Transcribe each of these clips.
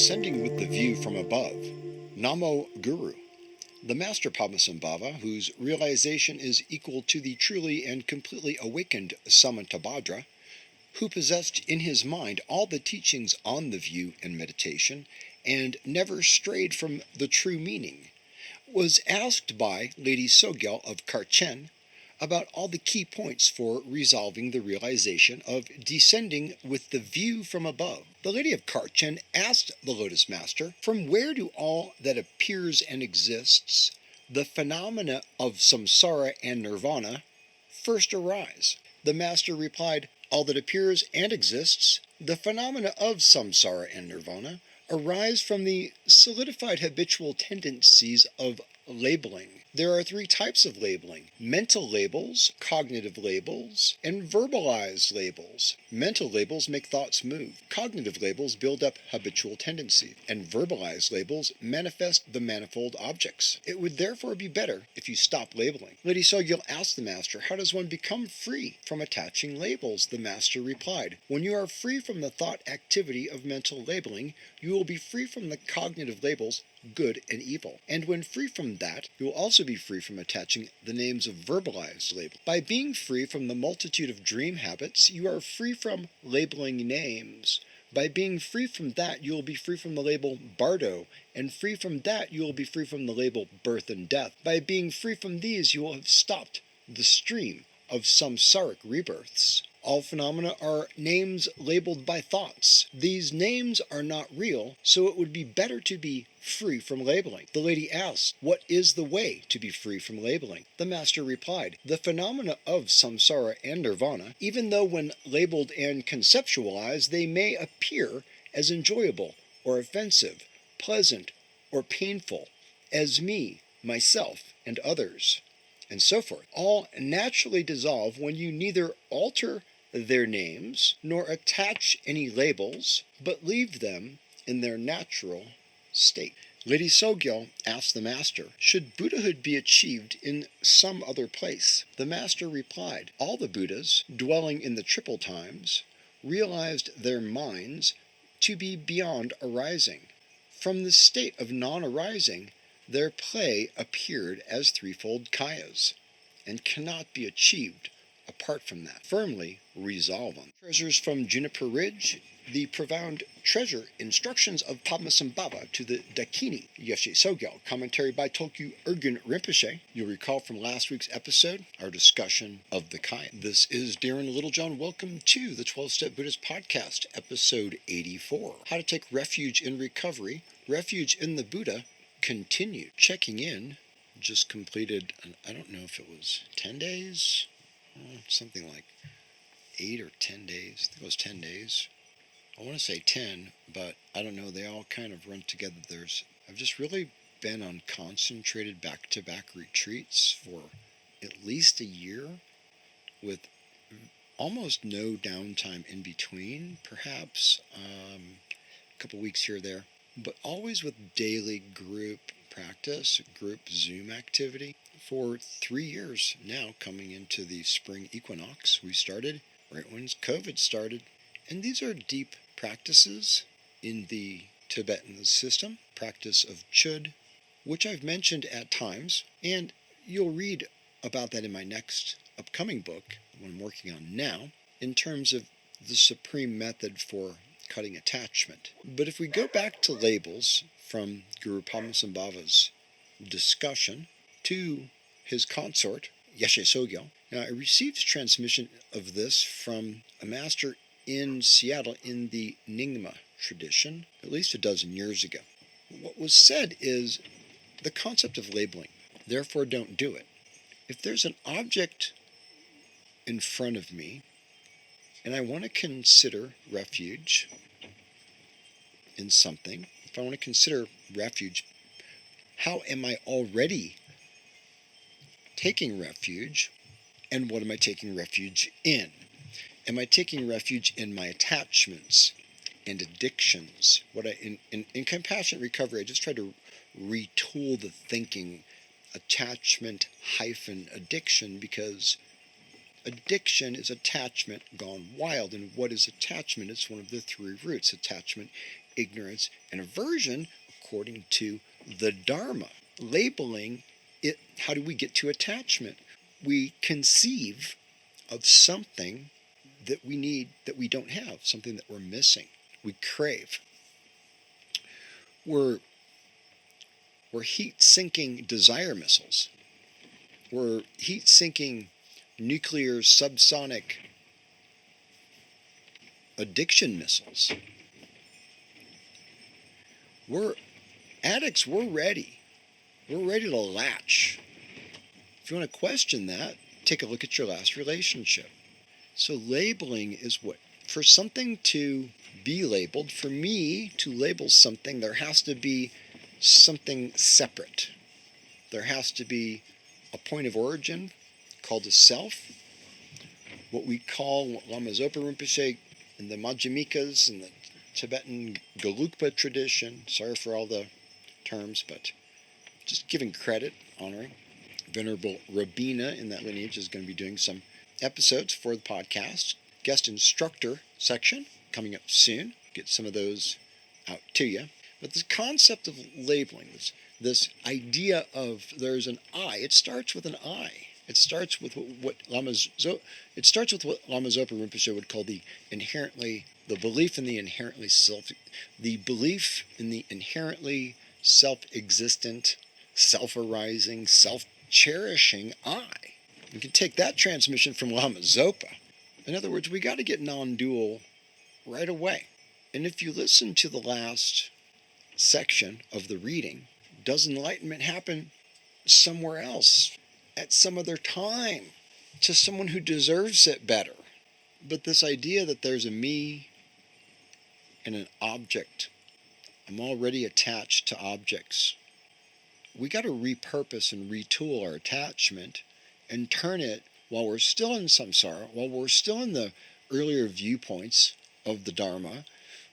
Descending with the View from Above, Namo Guru, the Master Padmasambhava, whose realization is equal to the truly and completely awakened Samantabhadra, who possessed in his mind all the teachings on the view and meditation, and never strayed from the true meaning, was asked by Lady Sogyal of Karchen about all the key points for resolving the realization of descending with the view from above. The Lady of Karchen asked the Lotus Master, from where do all that appears and exists, the phenomena of samsara and nirvana, first arise? The Master replied, all that appears and exists, the phenomena of samsara and nirvana, arise from the solidified habitual tendencies of labeling. There are three types of labeling: mental labels, cognitive labels, and verbalized labels. Mental labels make thoughts move. Cognitive labels build up habitual tendency, and verbalized labels manifest the manifold objects. It would therefore be better if you stop labeling. Lady Sogyal asked the Master, how does one become free from attaching labels? The Master replied, when you are free from the thought activity of mental labeling, you will be free from the cognitive labels good and evil. And when free from that, you will also be free from attaching the names of verbalized labels. By being free from the multitude of dream habits, you are free from labeling names. By being free from that, you will be free from the label bardo, and free from that, you will be free from the label birth and death. By being free from these, you will have stopped the stream of samsaric rebirths. All phenomena are names labeled by thoughts. These names are not real, so it would be better to be free from labeling. The lady asked, what is the way to be free from labeling? The Master replied, the phenomena of samsara and nirvana, even though when labeled and conceptualized, they may appear as enjoyable or offensive, pleasant or painful, as me, myself, and others, and so forth, all naturally dissolve when you neither alter their names nor attach any labels, but leave them in their natural state. Lady Sogyal asked the Master, should Buddhahood be achieved in some other place? The Master replied, all the Buddhas, dwelling in the triple times, realized their minds to be beyond arising. From the state of non-arising, their play appeared as threefold kayas, and cannot be achieved apart from that. Firmly resolve on. Treasures from Juniper Ridge, the profound treasure instructions of Padmasambhava to the Dakini, Yeshe Sogyal, commentary by Tolkien Urgyen Rinpoche. You'll recall from last week's episode, our discussion of the Kaya. This is Darren Littlejohn. Welcome to the 12-Step Buddhist Podcast, episode 84. How to take refuge in recovery, refuge in the Buddha, continued. Checking in, just completed, I don't know if it was 10 days, something like 8 or 10 days. I think it was 10 days. I want to say 10, but I don't know. They all kind of run together. I've just really been on concentrated back-to-back retreats for at least a year with almost no downtime in between, perhaps a couple weeks here or there, but always with daily group practice, group Zoom activity for 3 years now, coming into the spring equinox. We started right when COVID started. And these are deep practices in the Tibetan system, practice of chud, which I've mentioned at times, and you'll read about that in my next upcoming book, what I'm working on now, in terms of the supreme method for cutting attachment. But if we go back to labels from Guru Padmasambhava's discussion to his consort, Yeshe Sogyal. Now, I received transmission of this from a master in Seattle in the Nyingma tradition, at least a dozen years ago. What was said is the concept of labeling, therefore don't do it. If there's an object in front of me and I want to consider refuge in something, if I want to consider refuge, how am I already taking refuge, and what am I taking refuge in? Am I taking refuge in my attachments and addictions? In compassionate recovery, I just try to retool the thinking attachment hyphen addiction, because addiction is attachment gone wild. And what is attachment? It's one of the three roots. Attachment ignorance, and aversion according to the Dharma. Labeling it, how do we get to attachment? We conceive of something that we need that we don't have, something that we're missing. We crave. We're heat-sinking desire missiles. We're heat-sinking nuclear subsonic addiction missiles. We're addicts, we're ready. We're ready to latch. If you want to question that, take a look at your last relationship. So labeling is what? For something to be labeled, for me to label something, there has to be something separate. There has to be a point of origin called a self, what we call, what Lama Zopa Rinpoche and the Madhyamikas and the Tibetan Gelugpa tradition, sorry for all the terms, but just giving credit, honoring. Venerable Rabina in that lineage is going to be doing some episodes for the podcast. Guest instructor section coming up soon. Get some of those out to you. But this concept of labeling, this idea of there's an I, it starts with an I. It starts with what Lama Zopa Rinpoche would call the belief in the inherently self-existent, self-arising, self-cherishing I. You can take that transmission from Lama Zopa. In other words, we got to get non-dual right away. And if you listen to the last section of the reading, does enlightenment happen somewhere else, at some other time, to someone who deserves it better? But this idea that there's a me and an object, I'm already attached to objects. We got to repurpose and retool our attachment and turn it, while we're still in samsara, while we're still in the earlier viewpoints of the Dharma,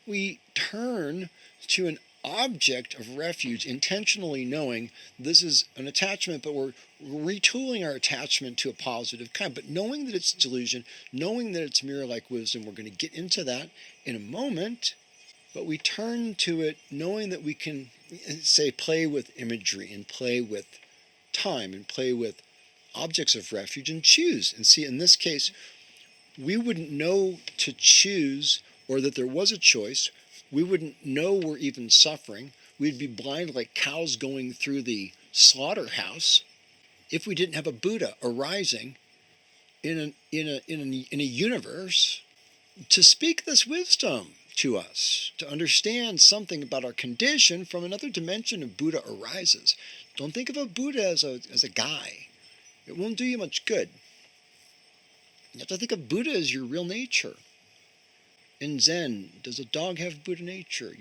we turn to an object of refuge, intentionally knowing this is an attachment, but we're retooling our attachment to a positive kind, but knowing that it's delusion, knowing that it's mirror-like wisdom. We're going to get into that in a moment, but we turn to it knowing that we can, say, play with imagery and play with time and play with objects of refuge and choose. And see, in this case, we wouldn't know to choose, or that there was a choice. We wouldn't know we're even suffering. We'd be blind like cows going through the slaughterhouse if we didn't have a Buddha arising in a universe to speak this wisdom to us, to understand something about our condition from another dimension of Buddha arises. Don't think of a Buddha as a guy. It won't do you much good. You have to think of Buddha as your real nature. In Zen, does a dog have Buddha nature?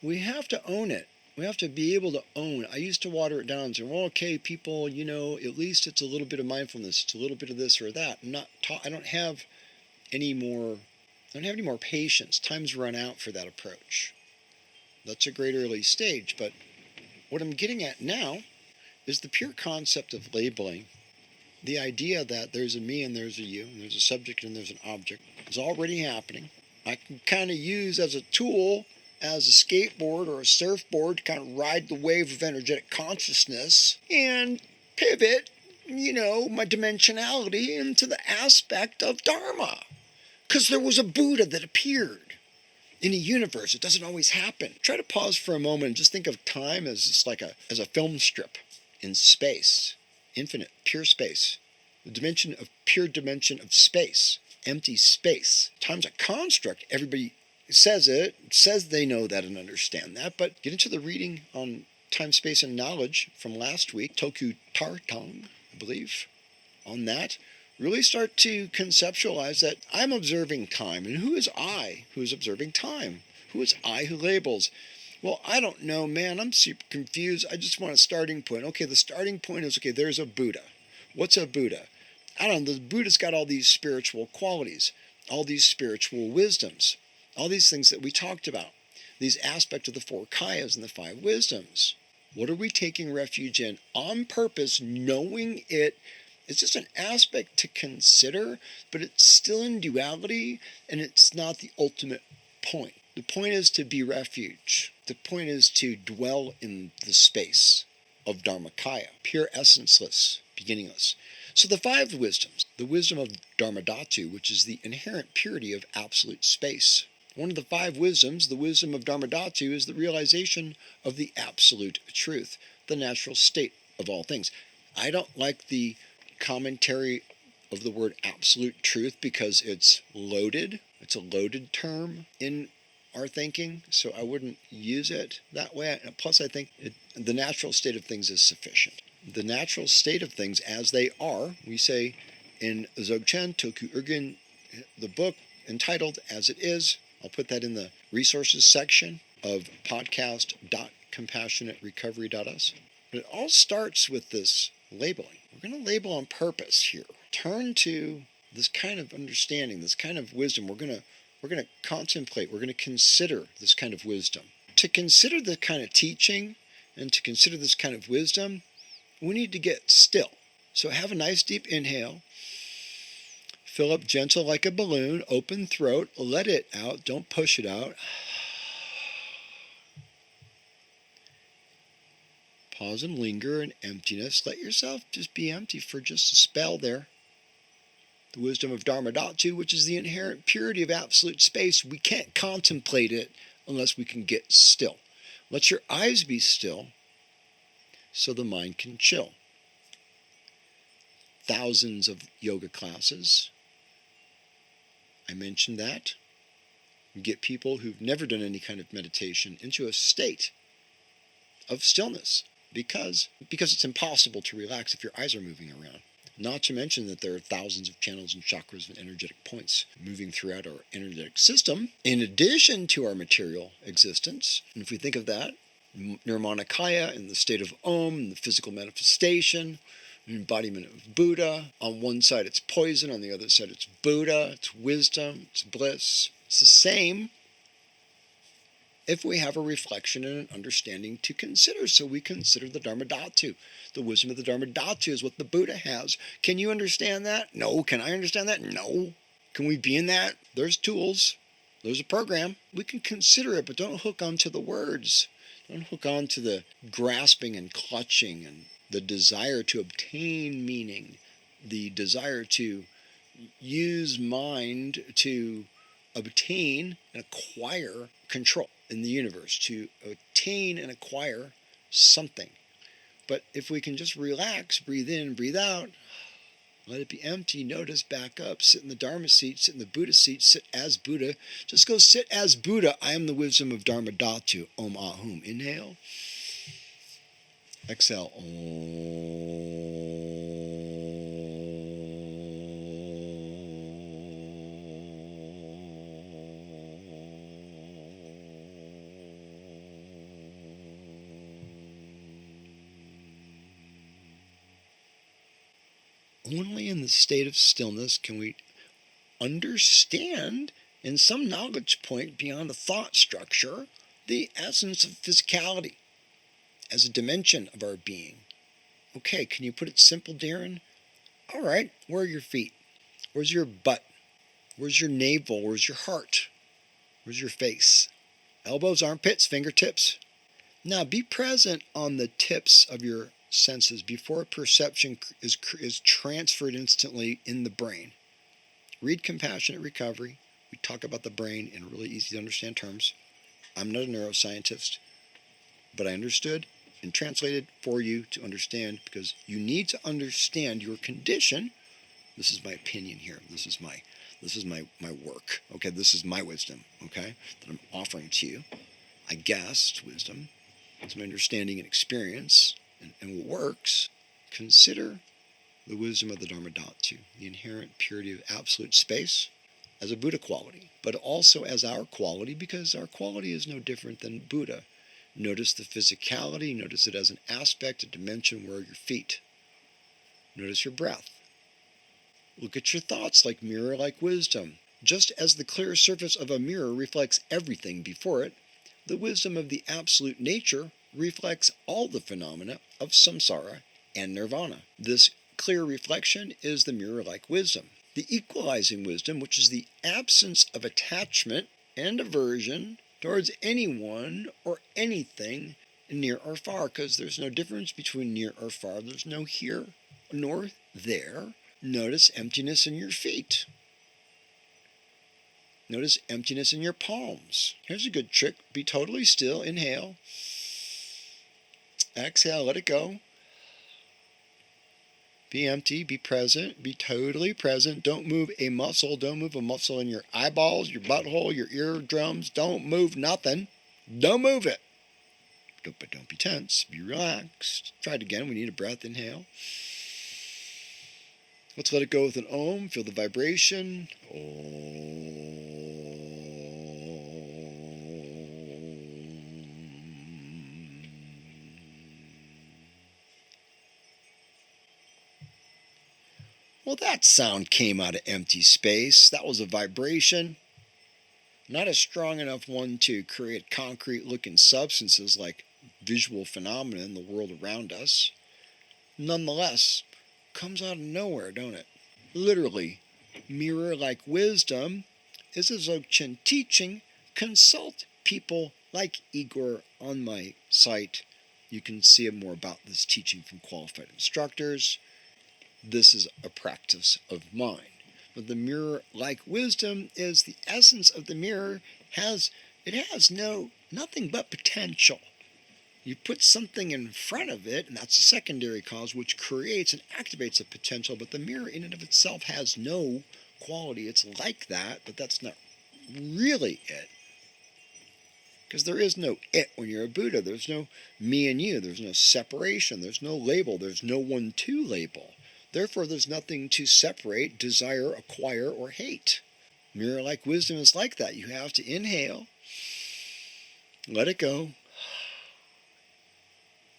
We have to own it. We have to be able to own. I used to water it down and say, well, okay, people, at least it's a little bit of mindfulness. It's a little bit of this or that. I don't have any more patience. Time's run out for that approach. That's a great early stage. But what I'm getting at now is the pure concept of labeling. The idea that there's a me and there's a you, and there's a subject and there's an object, is already happening. I can kind of use as a tool, as a skateboard or a surfboard, to kind of ride the wave of energetic consciousness and pivot, my dimensionality into the aspect of Dharma. Because there was a Buddha that appeared in a universe. It doesn't always happen. Try to pause for a moment and just think of time as just like as a film strip in space. Infinite, pure space. The pure dimension of space. Empty space. Time's a construct. Everybody says they know that and understand that, but get into the reading on time, space, and knowledge from last week, Toku Tartang, I believe, on that. Really start to conceptualize that I'm observing time, and who is I who is observing time? Who is I who labels? Well, I don't know, man. I'm super confused. I just want a starting point. Okay, the starting point is, okay, there's a Buddha. What's a Buddha? I don't know. The Buddha's got all these spiritual qualities, all these spiritual wisdoms, all these things that we talked about, these aspects of the four kayas and the five wisdoms. What are we taking refuge in on purpose, knowing it's just an aspect to consider, but it's still in duality, and it's not the ultimate point. The point is to be refuge. The point is to dwell in the space of Dharmakaya, pure, essenceless, beginningless. So the five wisdoms, the wisdom of dharmadhatu, which is the inherent purity of absolute space. One of the five wisdoms, the wisdom of dharmadhatu, is the realization of the absolute truth, the natural state of all things. I don't like the commentary of the word absolute truth because it's loaded. It's a loaded term in our thinking, so I wouldn't use it that way. Plus, I think the natural state of things is sufficient. The natural state of things as they are, we say in Dzogchen Toku Urgen, the book entitled As It Is. I'll put that in the resources section of podcast.compassionaterecovery.us. But it all starts with this labeling. We're going to label on purpose here. Turn to this kind of understanding, this kind of wisdom. We're going to contemplate, we're going to consider this kind of wisdom. To consider the kind of teaching and to consider this kind of wisdom, we need to get still. So have a nice deep inhale. Fill up gentle like a balloon, open throat, let it out, don't push it out. Pause and linger in emptiness. Let yourself just be empty for just a spell there. The wisdom of dharmadhatu, which is the inherent purity of absolute space. We can't contemplate it unless we can get still. Let your eyes be still so the mind can chill. Thousands of yoga classes. I mentioned that. You get people who've never done any kind of meditation into a state of stillness because it's impossible to relax if your eyes are moving around. Not to mention that there are thousands of channels and chakras and energetic points moving throughout our energetic system, in addition to our material existence. And if we think of that, Nirmanakaya in the state of Om, the physical manifestation, embodiment of Buddha. On one side it's poison, on the other side it's Buddha, it's wisdom, it's bliss. It's the same if we have a reflection and an understanding to consider. So we consider the dharmadhatu. The wisdom of the dharmadhatu is what the Buddha has. Can you understand that? No. Can I understand that? No. Can we be in that? There's tools. There's a program. We can consider it, but don't hook onto the words. Don't hook on to the grasping and clutching and the desire to obtain meaning, the desire to use mind to obtain and acquire control in the universe, to attain and acquire something. But if we can just relax, breathe in, breathe out, let it be empty, notice, back up, sit in the Dharma seat, sit in the Buddha seat, sit as Buddha. Just go sit as Buddha. I am the wisdom of dharmadhatu. Om Ahum. Inhale. Exhale. Only in the state of stillness can we understand, in some knowledge point beyond a thought structure, the essence of physicality as a dimension of our being. Okay, can you put it simple, Darren? All right, where are your feet? Where's your butt? Where's your navel? Where's your heart? Where's your face? Elbows, armpits, fingertips. Now be present on the tips of your senses before perception is transferred instantly in the brain. Read Compassionate Recovery. We talk about the brain in really easy to understand terms. I'm not a neuroscientist, but I understood and translated for you to understand, because you need to understand your condition. This is my opinion here. This is my work. Okay, this is my wisdom, okay, that I'm offering to you. I guess it's wisdom. It's my understanding and experience and what works. Consider the wisdom of the dharmadhatu, the inherent purity of absolute space, as a Buddha quality, but also as our quality, because our quality is no different than Buddha. Notice the physicality, notice it as an aspect, a dimension. Where are your feet? Notice your breath. Look at your thoughts like mirror-like wisdom. Just as the clear surface of a mirror reflects everything before it, the wisdom of the absolute nature reflects all the phenomena of samsara and nirvana. This clear reflection is the mirror-like wisdom. The equalizing wisdom, which is the absence of attachment and aversion towards anyone or anything near or far, because there's no difference between near or far. There's no here nor there. Notice emptiness in your feet. Notice emptiness in your palms. Here's a good trick. Be totally still. Inhale. Exhale. Let it go. Be empty. Be present. Be totally present. Don't move a muscle. Don't move a muscle in your eyeballs, your butthole, your eardrums. Don't move nothing. Don't move it. But don't be tense. Be relaxed. Try it again. We need a breath. Inhale. Let's let it go with an om. Feel the vibration. Om. Well, that sound came out of empty space. That was a vibration. Not a strong enough one to create concrete-looking substances like visual phenomena in the world around us. Nonetheless, comes out of nowhere, don't it? Literally, mirror-like wisdom is a Dzogchen teaching. Consult people like Igor on my site. You can see more about this teaching from qualified instructors. This is a practice of mine. But the mirror-like wisdom is the essence of the mirror. It has nothing but potential. You put something in front of it, and that's a secondary cause, which creates and activates a potential, but the mirror in and of itself has no quality. It's like that, but that's not really it. Because there is no it when you're a Buddha. There's no me and you. There's no separation. There's no label. There's no one to label. Therefore, there's nothing to separate, desire, acquire, or hate. Mirror-like wisdom is like that. You have to inhale, let it go,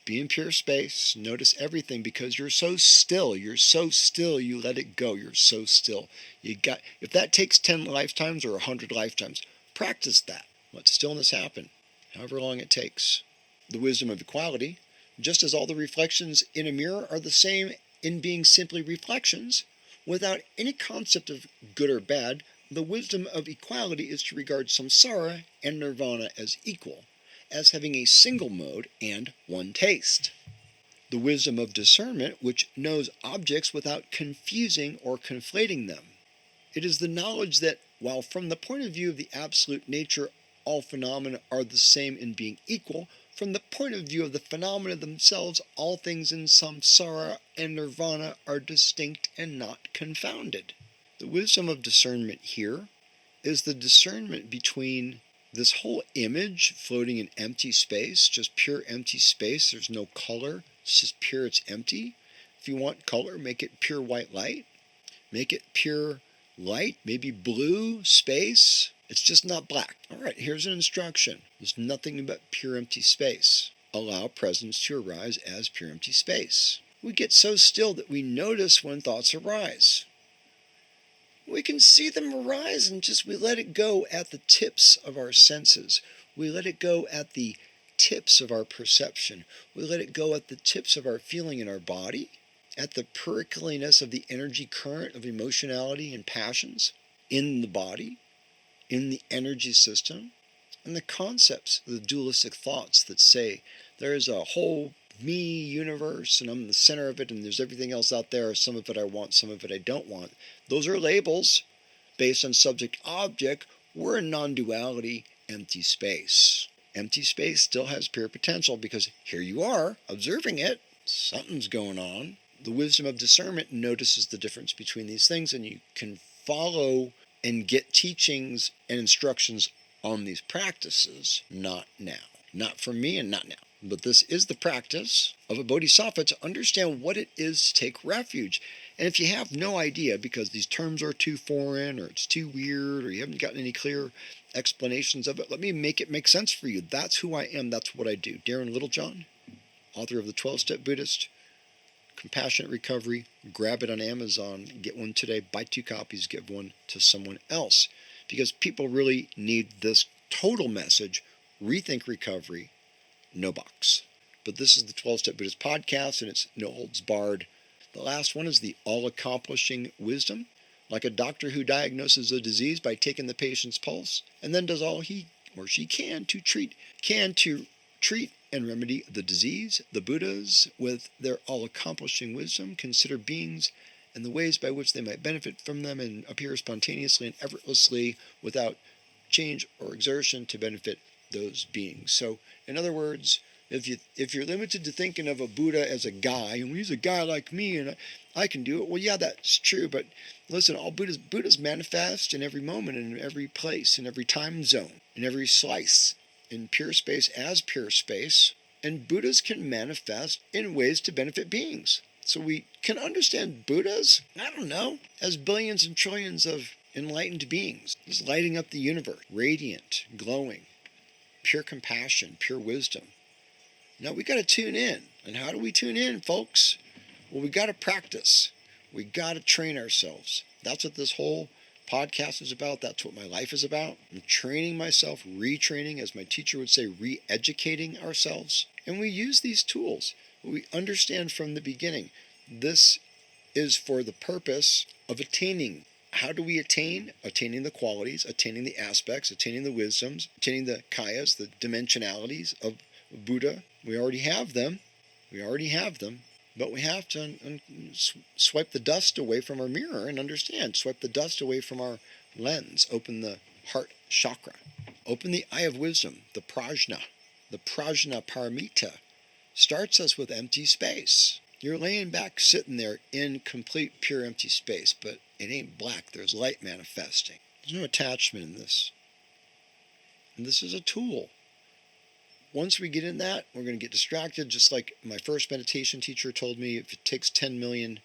be in pure space, notice everything because you're so still. You're so still, you let it go. You're so still. If that takes 10 lifetimes or 100 lifetimes, practice that. Let stillness happen, however long it takes. The wisdom of equality, just as all the reflections in a mirror are the same in being simply reflections, without any concept of good or bad, the wisdom of equality is to regard samsara and nirvana as equal, as having a single mode and one taste. The wisdom of discernment, which knows objects without confusing or conflating them. It is the knowledge that, while from the point of view of the absolute nature, all phenomena are the same in being equal, from the point of view of the phenomena themselves, all things in samsara and nirvana are distinct and not confounded. The wisdom of discernment here is the discernment between this whole image floating in empty space, just pure empty space. There's no color. It's just pure, it's empty. If you want color, make it pure white light. Make it pure light, maybe blue space. It's just not black. All right, here's an instruction. There's nothing but pure empty space. Allow presence to arise as pure empty space. We get so still that we notice when thoughts arise. We can see them arise and we let it go at the tips of our senses. We let it go at the tips of our perception. We let it go at the tips of our feeling in our body, at the pericliness of the energy current of emotionality and passions in the body, in the energy system, and the concepts, the dualistic thoughts that say there is a whole me universe and I'm the center of it and there's everything else out there. Some of it I want, some of it I don't want. Those are labels based on subject-object. We're in non-duality, empty space. Empty space still has pure potential because here you are observing it. Something's going on. The wisdom of discernment notices the difference between these things, and you can follow and get teachings and instructions on these practices, not now. Not from me and not now. But this is the practice of a bodhisattva to understand what it is to take refuge. And if you have no idea because these terms are too foreign or it's too weird or you haven't gotten any clear explanations of it, let me make it make sense for you. That's who I am. That's what I do. Darren Littlejohn, author of The 12-Step Buddhist, Compassionate Recovery. Grab it on Amazon. Get one today. Buy 2 copies. Give one to someone else. Because people really need this total message. Rethink recovery. No box. But this is the 12-Step Buddhist Podcast, and it's no holds barred. The last one is the all-accomplishing wisdom, like a doctor who diagnoses a disease by taking the patient's pulse, and then does all he or she can to treat and remedy the disease. The Buddhas, with their all-accomplishing wisdom, consider beings and the ways by which they might benefit from them and appear spontaneously and effortlessly without change or exertion to benefit those beings. So, in other words, if you're limited to thinking of a Buddha as a guy, and he's a guy like me and I can do it, well, yeah, that's true. But listen, all Buddhas manifest in every moment, in every place, in every time zone, in every slice, in pure space as pure space. And Buddhas can manifest in ways to benefit beings. So we can understand Buddhas, I don't know, as billions and trillions of enlightened beings, just lighting up the universe, radiant, glowing, pure compassion, pure wisdom. Now we got to tune in. And how do we tune in, folks? Well, we got to practice. We got to train ourselves. That's what this whole podcast is about. That's what my life is about. I'm training myself, retraining, as my teacher would say, re-educating ourselves. And we use these tools. We understand from the beginning, this is for the purpose of attaining. How do we attain? Attaining the qualities, attaining the aspects, attaining the wisdoms, attaining the kayas, the dimensionalities of Buddha. We already have them. But we have to swipe the dust away from our mirror and understand. Swipe the dust away from our lens. Open the heart chakra. Open the eye of wisdom, the prajna. The prajna paramita starts us with empty space. You're laying back, sitting there in complete, pure, empty space, but it ain't black. There's light manifesting. There's no attachment in this. And this is a tool. Once we get in that, we're going to get distracted, just like my first meditation teacher told me, if it takes 10 million,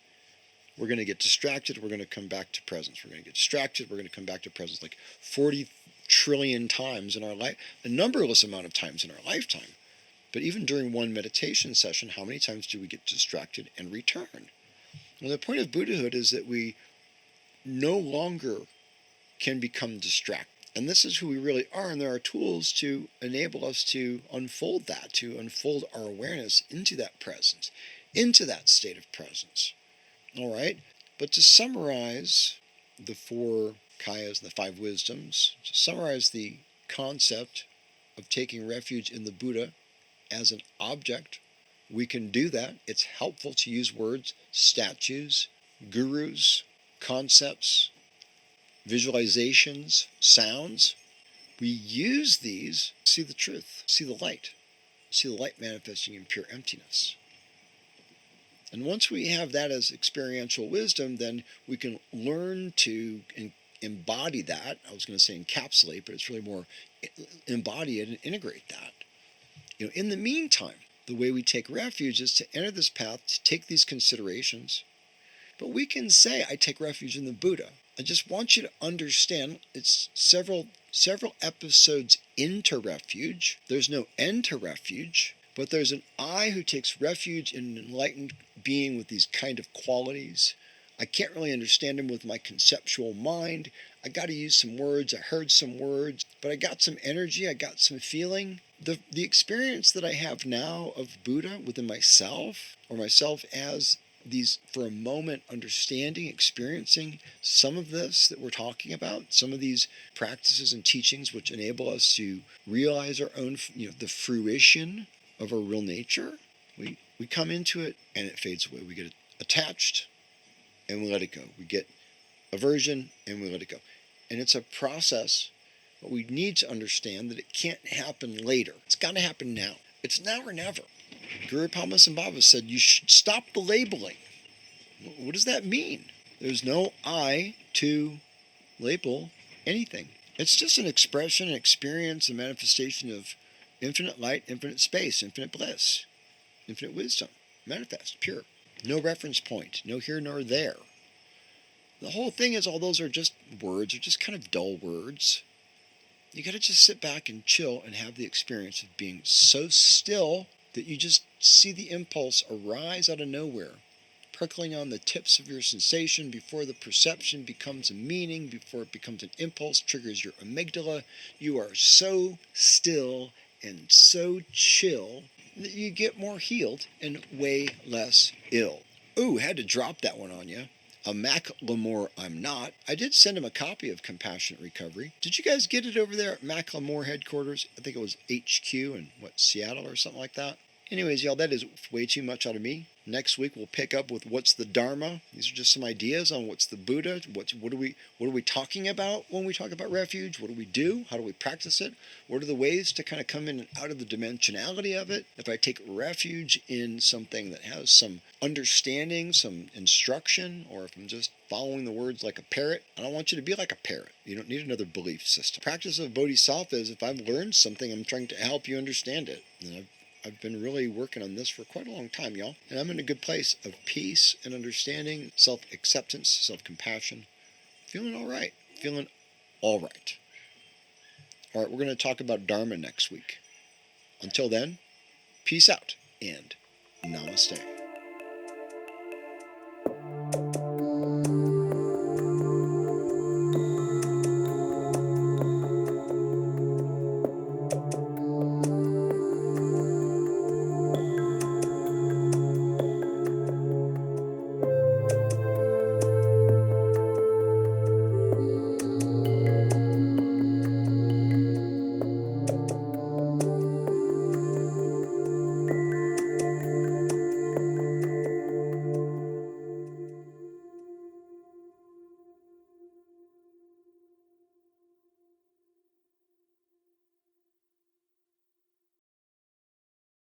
we're going to get distracted, we're going to come back to presence. We're going to get distracted, we're going to come back to presence, like 40 trillion times in our life, a numberless amount of times in our lifetime. But even during one meditation session, how many times do we get distracted and return? Well, the point of Buddhahood is that we no longer can become distracted. And this is who we really are, and there are tools to enable us to unfold that, to unfold our awareness into that presence, into that state of presence. All right? But to summarize the 4 kayas, the 5 wisdoms, to summarize the concept of taking refuge in the Buddha as an object, we can do that. It's helpful to use words, statues, gurus, concepts, visualizations, sounds. We use these to see the truth, see the light manifesting in pure emptiness. And once we have that as experiential wisdom, then we can learn to embody that. I was going to say encapsulate, but it's really more embody it and integrate that. In the meantime, the way we take refuge is to enter this path, to take these considerations. But we can say, I take refuge in the Buddha. I just want you to understand it's several episodes into refuge. There's no end to refuge, but there's an I who takes refuge in an enlightened being with these kind of qualities. I can't really understand him with my conceptual mind. I got to use some words. I heard some words, but I got some energy. I got some feeling. The experience that I have now of Buddha within myself, or myself as these, for a moment, understanding, experiencing some of this that we're talking about, some of these practices and teachings which enable us to realize our own, the fruition of our real nature. We come into it and it fades away. We get attached and we let it go. We get aversion and we let it go. And it's a process, but we need to understand that it can't happen later. It's got to happen now. It's now or never. Guru Padmasambhava said, you should stop the labeling. What does that mean? There's no I to label anything. It's just an expression, an experience, a manifestation of infinite light, infinite space, infinite bliss, infinite wisdom, manifest, pure. No reference point, no here nor there. The whole thing is all those are just words, are just kind of dull words. You got to just sit back and chill and have the experience of being so still that you just see the impulse arise out of nowhere, prickling on the tips of your sensation before the perception becomes a meaning, before it becomes an impulse, triggers your amygdala. You are so still and so chill that you get more healed and way less ill. Ooh, had to drop that one on you. A Macklemore I'm not. I did send him a copy of Compassionate Recovery. Did you guys get it over there at Macklemore headquarters? I think it was HQ in, Seattle or something like that? Anyways, y'all, that is way too much out of me. Next week we'll pick up with what's the Dharma. These are just some ideas on what's the Buddha. What are we talking about when we talk about refuge? What do we do? How do we practice it? What are the ways to kind of come in and out of the dimensionality of it? If I take refuge in something that has some understanding, some instruction, or if I'm just following the words like a parrot, I don't want you to be like a parrot. You don't need another belief system. Practice of Bodhisattva is if I've learned something, I'm trying to help you understand it. And I've been really working on this for quite a long time, y'all. And I'm in a good place of peace and understanding, self-acceptance, self-compassion. Feeling all right. Feeling all right. All right, we're going to talk about Dharma next week. Until then, peace out and namaste.